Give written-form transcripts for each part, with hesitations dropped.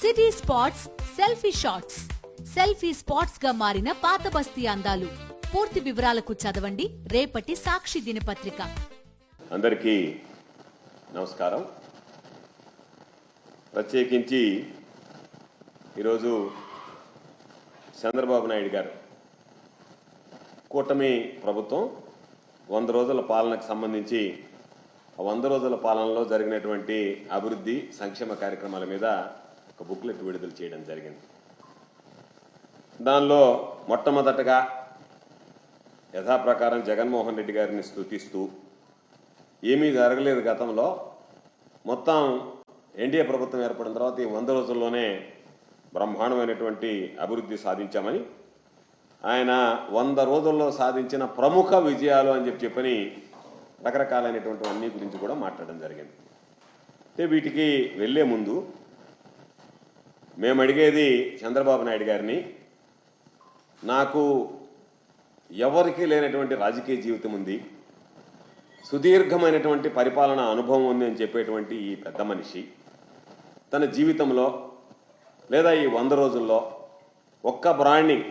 City spots selfie shots. Selfie spots గా మారిన పాత బస్తీ అందాలు. పూర్తి వివరాలకు చదవండి రేపటి సాక్షి దినపత్రిక. అందరికీ నమస్కారం. ప్రత్యేకించి ఈరోజు చంద్రబాబు నాయుడు గారు కూటమి ప్రభుత్వం 100 రోజుల పాలనకు సంబంధించి 100 రోజుల పాలనలో జరిగినటువంటి అభివృద్ధి సంక్షేమ కార్యక్రమాల మీద ఒక బుక్లెట్ విడుదల చేయడం జరిగింది. దానిలో మొట్టమొదటగా యథాప్రకారం జగన్మోహన్ రెడ్డి గారిని స్తుతిస్తూ ఏమీ జరగలేదు గతంలో, మొత్తం ఎన్డీఏ ప్రభుత్వం ఏర్పడిన తర్వాత ఈ 100 రోజుల్లోనే బ్రహ్మాండమైనటువంటి అభివృద్ధి సాధించామని, ఆయన 100 రోజుల్లో సాధించిన ప్రముఖ విజయాలు అని చెప్పని రకరకాలైనటువంటి అన్ని గురించి కూడా మాట్లాడడం జరిగింది. అంటే వీటికి వెళ్లే ముందు మేము అడిగేది చంద్రబాబు నాయుడు గారిని, నాకు ఎవరికీ లేనటువంటి రాజకీయ జీవితం ఉంది, సుదీర్ఘమైనటువంటి పరిపాలన అనుభవం ఉంది అని చెప్పేటువంటి ఈ పెద్ద మనిషి తన జీవితంలో లేదా ఈ 100 రోజుల్లో ఒక్క బ్రాండింగ్,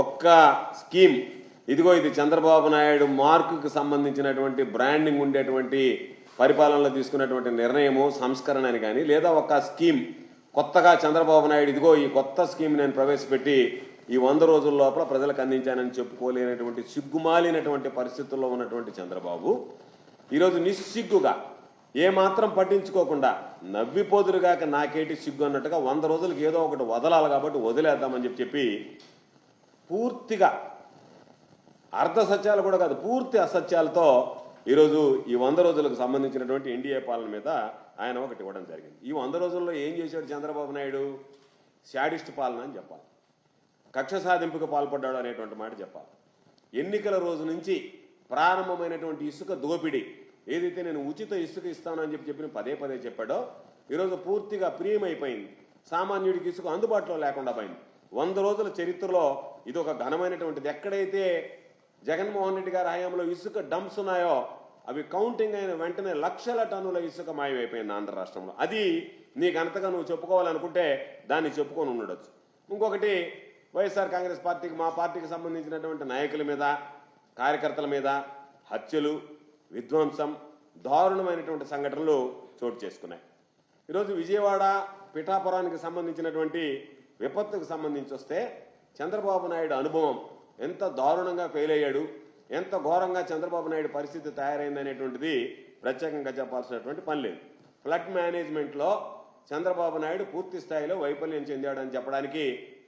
ఒక్క స్కీమ్, ఇదిగో ఇది చంద్రబాబు నాయుడు మార్కుకు సంబంధించినటువంటి బ్రాండింగ్ ఉండేటువంటి పరిపాలనలో తీసుకున్నటువంటి నిర్ణయము సంస్కరణ అని కానీ, లేదా ఒక స్కీమ్ కొత్తగా చంద్రబాబు నాయుడు ఇదిగో ఈ కొత్త స్కీమ్ నేను ప్రవేశపెట్టి ఈ 100 రోజుల లోపల ప్రజలకు అందించానని చెప్పుకోలేనటువంటి సిగ్గుమాలినటువంటి పరిస్థితుల్లో ఉన్నటువంటి చంద్రబాబు ఈరోజు నిస్సిగ్గుగా ఏమాత్రం పట్టించుకోకుండా నవ్విపోదురుగాక నాకేటి సిగ్గు అన్నట్టుగా 100 రోజులకి ఏదో ఒకటి వదలాలి కాబట్టి వదిలేద్దామని చెప్పి పూర్తిగా అర్ధ సత్యాలు కూడా కాదు, పూర్తి అసత్యాలతో ఈరోజు ఈ 100 రోజులకు సంబంధించినటువంటి ఎన్డీఏ పాలన మీద ఆయన ఒకటి ఇవ్వడం జరిగింది. ఈ 100 రోజుల్లో ఏం చేశాడు చంద్రబాబు నాయుడు? శాడిస్ట్ పాలన అని చెప్పాలి, కక్ష సాధింపుకు పాల్పడ్డాడు అనేటువంటి మాట చెప్పాలి. ఎన్నికల రోజు నుంచి ప్రారంభమైనటువంటి ఇసుక దోపిడీ, ఏదైతే నేను ఉచిత ఇసుక ఇస్తాను అని చెప్పి పదే పదే చెప్పాడో ఈరోజు పూర్తిగా ప్రియమైపోయింది. సామాన్యుడికి ఇసుక అందుబాటులో లేకుండా పోయింది. 100 రోజుల చరిత్రలో ఇది ఒక ఘనమైనటువంటిది. ఎక్కడైతే జగన్మోహన్ రెడ్డి గారి హయాంలో ఇసుక డంప్స్ ఉన్నాయో అవి కౌంటింగ్ అయిన వెంటనే లక్షల టన్నుల ఇసుక మాయమైపోయింది ఆంధ్ర రాష్ట్రంలో. అది నీకు అంతగా నువ్వు చెప్పుకోవాలనుకుంటే దాన్ని చెప్పుకొని ఉండొచ్చు. ఇంకొకటి, వైఎస్ఆర్ కాంగ్రెస్ పార్టీకి, మా పార్టీకి సంబంధించినటువంటి నాయకుల మీద, కార్యకర్తల మీద హత్యలు, విధ్వంసం, దారుణమైనటువంటి సంఘటనలు చోటు చేసుకున్నాయి. ఈరోజు విజయవాడ పిఠాపురానికి సంబంధించినటువంటి విపత్తుకు సంబంధించి వస్తే చంద్రబాబు నాయుడు అనుభవం ఎంత దారుణంగా ఫెయిల్ అయ్యాడు, ఎంత ఘోరంగా చంద్రబాబు నాయుడు పరిస్థితి తయారైంది అనేటువంటిది ప్రత్యేకంగా చెప్పాల్సినటువంటి పని లేదు. ఫ్లడ్ మేనేజ్మెంట్లో చంద్రబాబు నాయుడు పూర్తి స్థాయిలో వైఫల్యం చెందాడని చెప్పడానికి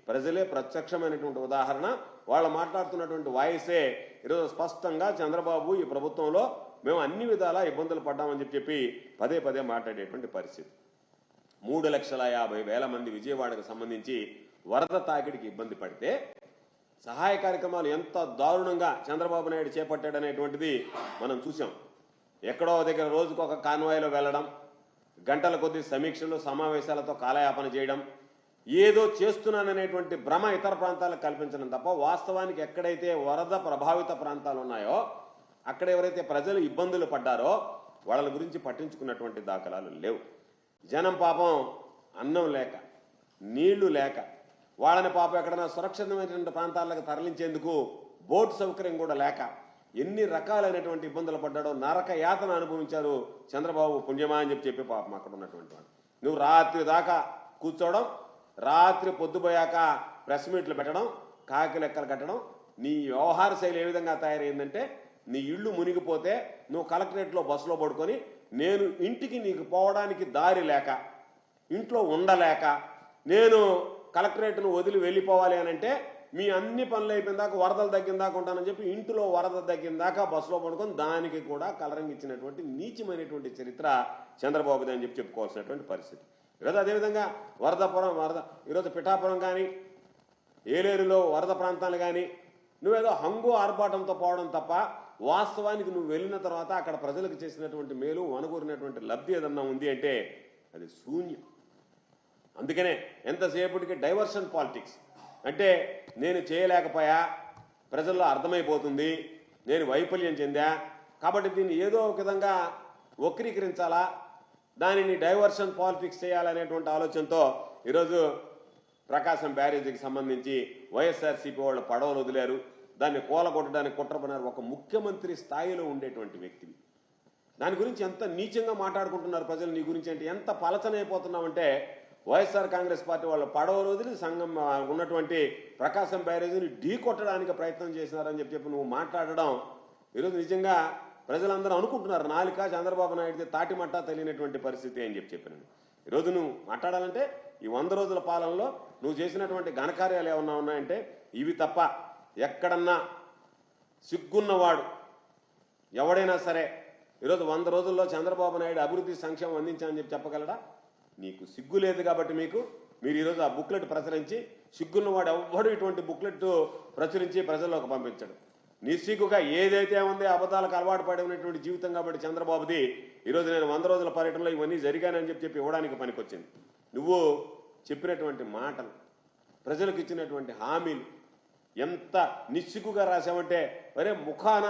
ప్రజలే ప్రత్యక్షమైనటువంటి ఉదాహరణ. వాళ్ళు మాట్లాడుతున్నటువంటి వాయిసే ఈరోజు స్పష్టంగా చంద్రబాబు ఈ ప్రభుత్వంలో మేము అన్ని విధాలా ఇబ్బందులు పడ్డామని చెప్పి పదే పదే మాట్లాడేటువంటి పరిస్థితి. 3,50,000 మంది విజయవాడకు సంబంధించి వరద తాకిడికి ఇబ్బంది పడితే సహాయ కార్యక్రమాలు ఎంత దారుణంగా చంద్రబాబు నాయుడు చేపట్టాడనేటువంటిది మనం చూసాం. ఎక్కడో దగ్గర రోజుకు ఒక కాన్వాయ్లో వెళ్ళడం, గంటల కొద్ది సమీక్షలు, సమావేశాలతో కాలయాపన చేయడం, ఏదో చేస్తున్నాననేటువంటి భ్రమ ఇతర ప్రాంతాలకు కల్పించడం తప్ప వాస్తవానికి ఎక్కడైతే వరద ప్రభావిత ప్రాంతాలు ఉన్నాయో అక్కడ ఎవరైతే ప్రజలు ఇబ్బందులు పడ్డారో వాళ్ళ గురించి పట్టించుకున్నటువంటి దాఖలాలు లేవు. జనం పాపం అన్నం లేక, నీళ్లు లేక, వాళ్ళని పాపం ఎక్కడైనా సురక్షితమైనటువంటి ప్రాంతాలకు తరలించేందుకు బోట్ సౌకర్యం కూడా లేక ఎన్ని రకాలైనటువంటి ఇబ్బందులు పడ్డాడో, నరక యాతన అనుభవించారు చంద్రబాబు పుణ్యమా అని చెప్పి పాపం అక్కడ ఉన్నటువంటి వాళ్ళు. నువ్వు రాత్రి దాకా కూర్చోవడం, రాత్రి పొద్దుపోయాక ప్రెస్ మీట్లు పెట్టడం, కాకి లెక్కలు కట్టడం, నీ వ్యవహార శైలి ఏ విధంగా తయారైందంటే నీ ఇళ్ళు మునిగిపోతే నువ్వు కలెక్టరేట్లో బస్సులో పడుకొని నేను ఇంటికి నీకు పోవడానికి దారి లేక, ఇంట్లో ఉండలేక, నేను కలెక్టరేట్ను వదిలి వెళ్ళిపోవాలి అని అంటే మీ అన్ని పనులు అయిపోయిన దాకా, వరదలు తగ్గిన దాకా ఉంటానని చెప్పి ఇంటిలో వరద తగ్గిన దాకా బస్సులో పడుకొని దానికి కూడా కలరింగ్ ఇచ్చినటువంటి నీచమైనటువంటి చరిత్ర చంద్రబాబుది అని చెప్పుకోవాల్సినటువంటి పరిస్థితి. ఈరోజు అదేవిధంగా ఈరోజు పిఠాపురం కానీ, ఏలేరులో వరద ప్రాంతాలు కానీ నువ్వేదో హంగు ఆర్భాటంతో పోవడం తప్ప వాస్తవానికి నువ్వు వెళ్ళిన తర్వాత అక్కడ ప్రజలకు చేసినటువంటి మేలు, వనగూరినటువంటి లబ్ధి ఏదన్నా ఉంది అంటే అది శూన్యం. అందుకనే ఎంతసేపటికి డైవర్షన్ పాలిటిక్స్ అంటే నేను చేయలేకపోయా, ప్రజల్లో అర్థమైపోతుంది, నేను వైఫల్యం చెందా కాబట్టి దీన్ని ఏదో ఒక విధంగా వక్రీకరించాలా, దానిని డైవర్షన్ పాలిటిక్స్ చేయాలనేటువంటి ఆలోచనతో ఈరోజు ప్రకాశం బ్యారేజీకి సంబంధించి వైఎస్ఆర్సీపీ వాళ్ళు పడవలు వదిలారు, దాన్ని కూలగొట్టడానికి కుట్రపడినారు. ఒక ముఖ్యమంత్రి స్థాయిలో ఉండేటువంటి వ్యక్తివి దాని గురించి ఎంత నీచంగా మాట్లాడుకుంటున్నారు ప్రజలు నీ గురించి అంటే ఎంత పలచనైపోతున్నామంటే వైఎస్ఆర్ కాంగ్రెస్ పార్టీ వాళ్ళ పడవలు వదిలి సంఘం ఉన్నటువంటి ప్రకాశం బ్యారేజీని ఢీ కొట్టడానికి ప్రయత్నం చేసినారని చెప్పి నువ్వు మాట్లాడడం ఈరోజు నిజంగా ప్రజలందరూ అనుకుంటున్నారు నాలిక చంద్రబాబు నాయుడితే తాటిమట్టా తెలియనటువంటి పరిస్థితి అని చెప్పాను. ఈరోజు నువ్వు మాట్లాడాలంటే ఈ 100 రోజుల పాలనలో నువ్వు చేసినటువంటి ఘనకార్యాలు ఏమన్నా ఉన్నాయంటే ఇవి తప్ప ఎక్కడన్నా సిగ్గున్నవాడు ఎవడైనా సరే ఈరోజు 100 రోజుల్లో చంద్రబాబు నాయుడు అభివృద్ధి సంక్షేమం అందించాలని చెప్పగలడా? నీకు సిగ్గు లేదు కాబట్టి మీరు ఈరోజు ఆ బుక్లెట్ ప్రచురించి సిగ్గున్నవాడు ఎవ్వడు ఇటువంటి బుక్లెట్ ప్రచురించి ప్రజల్లోకి పంపించడు. నిస్సిగ్గుగా ఏదైతే ఉందో అబద్ధాలకు అలవాటు పడి ఉన్నటువంటి జీవితం కాబట్టి చంద్రబాబుది ఈరోజు నేను 100 రోజుల పర్యటనలో ఇవన్నీ జరిగానని చెప్పి ఇవ్వడానికి పనికొచ్చింది. నువ్వు చెప్పినటువంటి మాటలు, ప్రజలకు ఇచ్చినటువంటి హామీలు ఎంత నిస్సిగ్గుగా రాసావంటే మరే ముఖాన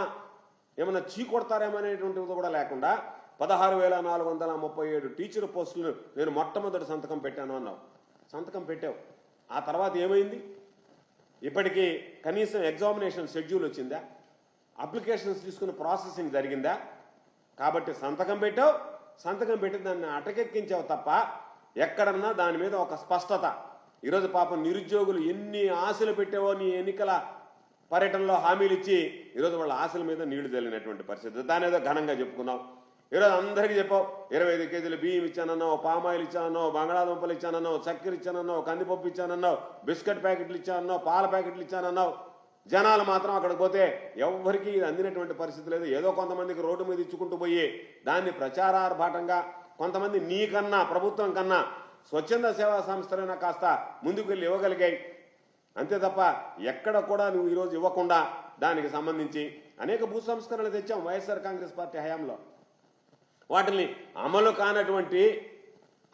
ఏమన్నా చీకొడతారేమనేటువంటిది కూడా లేకుండా 16,437 టీచర్ పోస్టులు నేను మొట్టమొదటి సంతకం పెట్టాను అన్నావు. సంతకం పెట్టావు, ఆ తర్వాత ఏమైంది? ఇప్పటికీ కనీసం ఎగ్జామినేషన్ షెడ్యూల్ వచ్చిందా? అప్లికేషన్స్ తీసుకుని ప్రాసెసింగ్ జరిగిందా? కాబట్టి సంతకం పెట్టావు, సంతకం పెట్టి దాన్ని అటకెక్కించావు తప్ప ఎక్కడన్నా దాని మీద ఒక స్పష్టత. ఈరోజు పాపం నిరుద్యోగులు ఎన్ని ఆశలు పెట్టావో నీ ఎన్నికల పర్యటనలో హామీలు ఇచ్చి ఈరోజు వాళ్ళ ఆశల మీద నీళ్లు చల్లినటువంటి పరిస్థితి. దాని ఏదో ఘనంగా చెప్పుకున్నావు. ఈరోజు అందరికీ చెప్పావు 25 కేజీలు బియ్యం ఇచ్చానన్నావు, పామాయిల్ ఇచ్చానన్నావు, బంగాళాదుంపలు ఇచ్చానన్నావు, చక్కెర ఇచ్చానన్నావు, కందిపప్పు ఇచ్చానన్నావు, బిస్కెట్ ప్యాకెట్లు ఇచ్చానన్నావు, పాల ప్యాకెట్లు ఇచ్చానన్నావు. జనాలు మాత్రం అక్కడికి పోతే ఎవ్వరికీ ఇది అందినటువంటి పరిస్థితి లేదు. ఏదో కొంతమందికి రోడ్డు మీద ఇచ్చుకుంటూ పోయి దాన్ని ప్రచారార్భాటంగా కొంతమంది నీకన్నా ప్రభుత్వం కన్నా స్వచ్ఛంద సేవా సంస్థలైనా కాస్త ముందుకు వెళ్ళి ఇవ్వగలిగాయి. అంతే తప్ప ఎక్కడ కూడా నువ్వు ఈరోజు ఇవ్వకుండా దానికి సంబంధించి అనేక భూ సంస్కరణలు తెచ్చాం వైఎస్ఆర్ కాంగ్రెస్ పార్టీ హయాంలో. వాటిని అమలు కానటువంటి,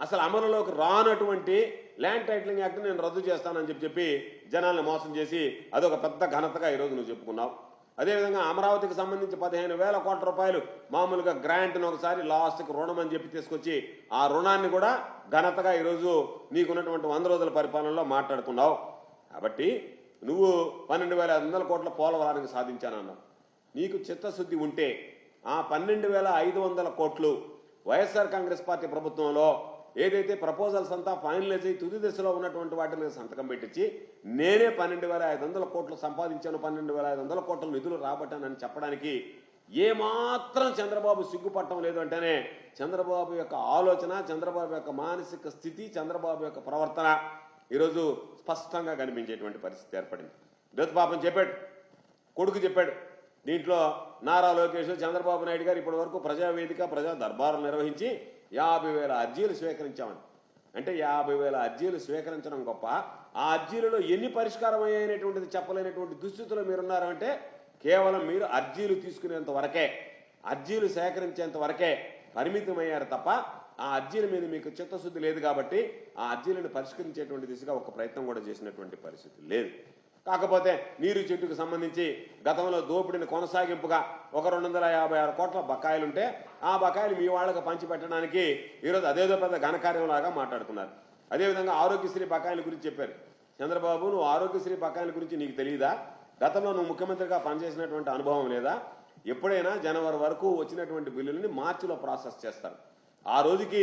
అసలు అమలులోకి రానటువంటి ల్యాండ్ టైటిలింగ్ యాక్ట్ నేను రద్దు చేస్తానని చెప్పి జనాల్ని మోసం చేసి అదొక పెద్ద ఘనతగా ఈరోజు నువ్వు చెప్పుకున్నావు. అదేవిధంగా అమరావతికి సంబంధించి 15,000 కోట్ల రూపాయలు మామూలుగా గ్రాంట్ను ఒకసారి లాస్ట్కి రుణం అని చెప్పి తీసుకొచ్చి ఆ రుణాన్ని కూడా ఘనతగా ఈరోజు నీకున్నటువంటి 100 రోజుల పరిపాలనలో మాట్లాడుకున్నావు. కాబట్టి నువ్వు 12,500 కోట్ల పోలవరానికి సాధించానన్నావు. నీకు చిత్తశుద్ధి ఉంటే ఆ 12,500 కోట్లు వైఎస్ఆర్ కాంగ్రెస్ పార్టీ ప్రభుత్వంలో ఏదైతే ప్రపోజల్స్ అంతా ఫైనలైజ్ అయ్యి తుది దశలో ఉన్నటువంటి వాటి మీద సంతకం పెట్టించి నేనే 12,500 కోట్లు సంపాదించాను, 12,500 కోట్ల నిధులు రాబట్టానని చెప్పడానికి ఏమాత్రం చంద్రబాబు సిగ్గుపట్టడం లేదు అంటేనే చంద్రబాబు యొక్క ఆలోచన, చంద్రబాబు యొక్క మానసిక స్థితి, చంద్రబాబు యొక్క ప్రవర్తన ఈరోజు స్పష్టంగా కనిపించేటువంటి పరిస్థితి ఏర్పడింది. ఈరోజు పాపం చెప్పాడు, కొడుకు చెప్పాడు, దీంట్లో నారా లోకేష్ చంద్రబాబు నాయుడు గారు ఇప్పటి వరకు ప్రజావేదిక ప్రజా దర్బారు నిర్వహించి 50,000 అర్జీలు స్వీకరించామని. అంటే 50,000 అర్జీలు స్వీకరించడం గొప్ప, ఆ అర్జీలలో ఎన్ని పరిష్కారం అయ్యేటువంటిది చెప్పలేనటువంటి దుస్థితిలో మీరున్నారంటే కేవలం మీరు అర్జీలు తీసుకునేంత వరకే, అర్జీలు సేకరించేంత వరకే పరిమితమయ్యారు తప్ప ఆ అర్జీల మీద మీకు చిత్తశుద్ధి లేదు. కాబట్టి ఆ అర్జీలను పరిష్కరించేటువంటి దిశగా ఒక ప్రయత్నం కూడా చేసినటువంటి పరిస్థితి లేదు. కాకపోతే నీరు చెట్టుకు సంబంధించి గతంలో దోపిడిని కొనసాగింపుగా ఒక 256 కోట్ల బకాయిలుంటే ఆ బకాయిలు మీ వాళ్ళకి పంచిపెట్టడానికి ఈరోజు అదేదో పెద్ద ఘనకార్యంలాగా మాట్లాడుతున్నారు. అదేవిధంగా ఆరోగ్యశ్రీ బకాయిల గురించి చెప్పారు. చంద్రబాబు, నువ్వు ఆరోగ్యశ్రీ బకాయిల గురించి నీకు తెలియదా? గతంలో నువ్వు ముఖ్యమంత్రిగా పనిచేసినటువంటి అనుభవం లేదా? ఎప్పుడైనా జనవరి వరకు వచ్చినటువంటి బిల్లులని మార్చిలో ప్రాసెస్ చేస్తారు. ఆ రోజుకి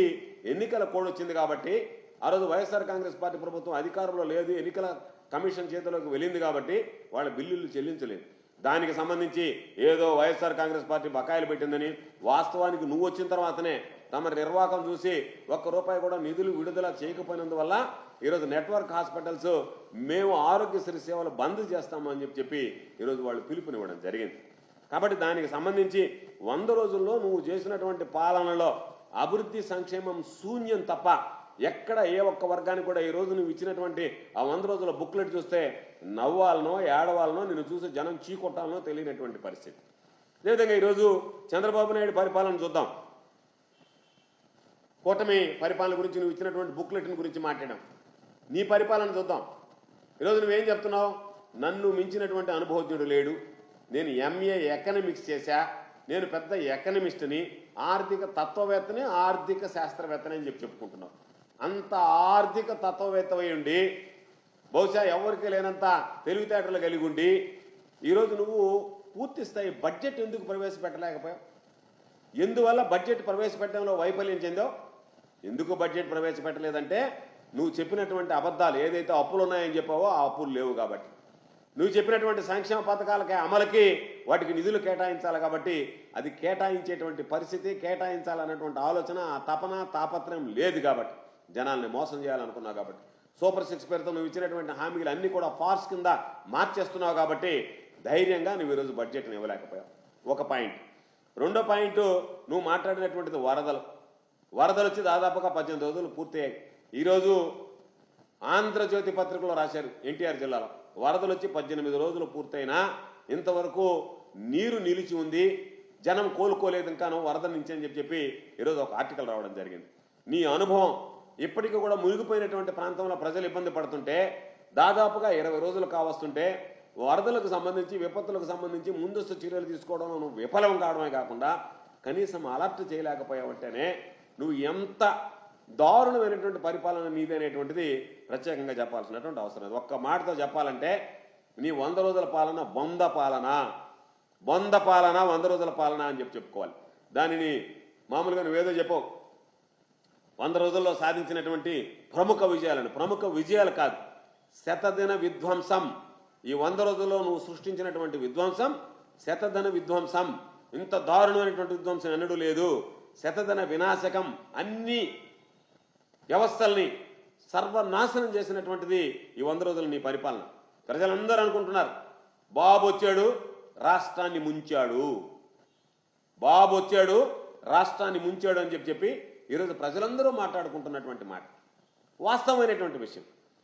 ఎన్నికల కోడ్ వచ్చింది కాబట్టి ఆ రోజు వైఎస్ఆర్ కాంగ్రెస్ పార్టీ ప్రభుత్వం అధికారంలో లేదు, ఎన్నికల కమిషన్ చేతిలోకి వెళ్ళింది కాబట్టి వాళ్ళ బిల్లులు చెల్లించలేదు. దానికి సంబంధించి ఏదో వైఎస్ఆర్ కాంగ్రెస్ పార్టీ బకాయిలు పెట్టిందని, వాస్తవానికి నువ్వు వచ్చిన తర్వాతనే తమ నిర్వాహకం చూసి ₹1 కూడా నిధులు విడుదల చేయకపోయినందువల్ల ఈరోజు నెట్వర్క్ హాస్పిటల్స్ మేము ఆరోగ్యశ్రీ సేవలు బంద్ చేస్తామని చెప్పి ఈరోజు వాళ్ళు పిలుపునివ్వడం జరిగింది. కాబట్టి దానికి సంబంధించి 100 రోజుల్లో నువ్వు చేసినటువంటి పాలనలో అభివృద్ధి సంక్షేమం శూన్యం తప్ప ఎక్కడ ఏ ఒక్క వర్గానికి కూడా ఈరోజు నువ్వు ఇచ్చినటువంటి ఆ 100 రోజుల బుక్లెట్ చూస్తే నవ్వాలనో ఏడవాలనో నిన్ను చూసి జనం చీకొట్టాలనో తెలియనటువంటి పరిస్థితి. అదేవిధంగా ఈరోజు చంద్రబాబు నాయుడు పరిపాలన చూద్దాం. కూటమి పరిపాలన గురించి నువ్వు ఇచ్చినటువంటి బుక్లెట్ని గురించి మాట్లాడాం. నీ పరిపాలన చూద్దాం. ఈరోజు నువ్వేం చెప్తున్నావు? నన్ను మించినటువంటి అనుభవజ్ఞుడు లేడు, నేను MA ఎకనామిక్స్ చేశా, నేను పెద్ద ఎకనమిస్ట్ని, ఆర్థిక తత్వవేత్తని ఆర్థిక శాస్త్రవేత్తని అని చెప్పుకుంటున్నావు. అంత ఆర్థిక తత్వవేత్తమై ఉండి బహుశా ఎవరికి లేనంత తెలివితేటలు కలిగి ఉండి ఈరోజు నువ్వు పూర్తి స్థాయి బడ్జెట్ ఎందుకు ప్రవేశపెట్టలేకపోయావు? ఎందువల్ల బడ్జెట్ ప్రవేశపెట్టడంలో వైఫల్యం చెందావు? ఎందుకు బడ్జెట్ ప్రవేశపెట్టలేదంటే నువ్వు చెప్పినటువంటి అబద్ధాలు ఏదైతే అప్పులు ఉన్నాయని చెప్పావో ఆ అప్పులు లేవు కాబట్టి, నువ్వు చెప్పినటువంటి సంక్షేమ పథకాలకి అమలుకి వాటికి నిధులు కేటాయించాలి కాబట్టి అది కేటాయించేటువంటి పరిస్థితి, కేటాయించాలన్నటువంటి ఆలోచన, తపన, తాపత్రయం లేదు కాబట్టి, జనాల్ని మోసం చేయాలనుకున్నావు కాబట్టి, సూపర్ 6 పేరుతో నువ్వు ఇచ్చినటువంటి హామీలు అన్నీ కూడా ఫార్స్ కింద మార్చేస్తున్నావు కాబట్టి ధైర్యంగా నువ్వు ఈరోజు బడ్జెట్ని ఇవ్వలేకపోయావు. ఒక పాయింట్. రెండో పాయింట్, నువ్వు మాట్లాడినటువంటిది వరదలు వచ్చి దాదాపుగా 18 రోజులు పూర్తయ్యాయి. ఈరోజు ఆంధ్రజ్యోతి పత్రికలో రాశారు ఎన్టీఆర్ జిల్లాలో వరదలు వచ్చి 18 రోజులు పూర్తయినా ఇంతవరకు నీరు నిలిచి ఉంది, జనం కోలుకోలేదు ఇంకాను వరద నుంచి అని చెప్పి ఈరోజు ఒక ఆర్టికల్ రావడం జరిగింది. నీ అనుభవం ఇప్పటికీ కూడా మునిగిపోయినటువంటి ప్రాంతంలో ప్రజలు ఇబ్బంది పడుతుంటే దాదాపుగా 20 రోజులు కావస్తుంటే వరదలకు సంబంధించి, విపత్తులకు సంబంధించి ముందస్తు చర్యలు తీసుకోవడంలో నువ్వు విఫలం కావడమే కాకుండా కనీసం అలర్ట్ చేయలేకపోయావంటేనే నువ్వు ఎంత దారుణమైనటువంటి పరిపాలన నీది అనేటువంటిది ప్రత్యేకంగా చెప్పాల్సినటువంటి అవసరం. ఒక్క మాటతో చెప్పాలంటే నీ 100 రోజుల పాలన బొంద పాలన 100 రోజుల పాలన అని చెప్పుకోవాలి. దానిని మామూలుగా నువ్వేదో చెప్పవు 100 రోజుల్లో సాధించినటువంటి ప్రముఖ విజయాలు కాదు, శతదిన విధ్వంసం. ఈ 100 రోజుల్లో నువ్వు సృష్టించినటువంటి విధ్వంసం శతదిన విధ్వంసం. ఇంత దారుణమైనటువంటి విధ్వంసం ఎన్నడూ లేదు. శతదిన వినాశకం. అన్ని వ్యవస్థల్ని సర్వనాశనం చేసినటువంటిది ఈ 100 రోజులు నీ పరిపాలన. ప్రజలందరూ అనుకుంటున్నారు బాబు వచ్చాడు రాష్ట్రాన్ని ముంచాడు అని చెప్పి ఈరోజు ప్రజలందరూ మాట్లాడుకుంటున్నటువంటి మాట వాస్తవమైనటువంటి విషయం.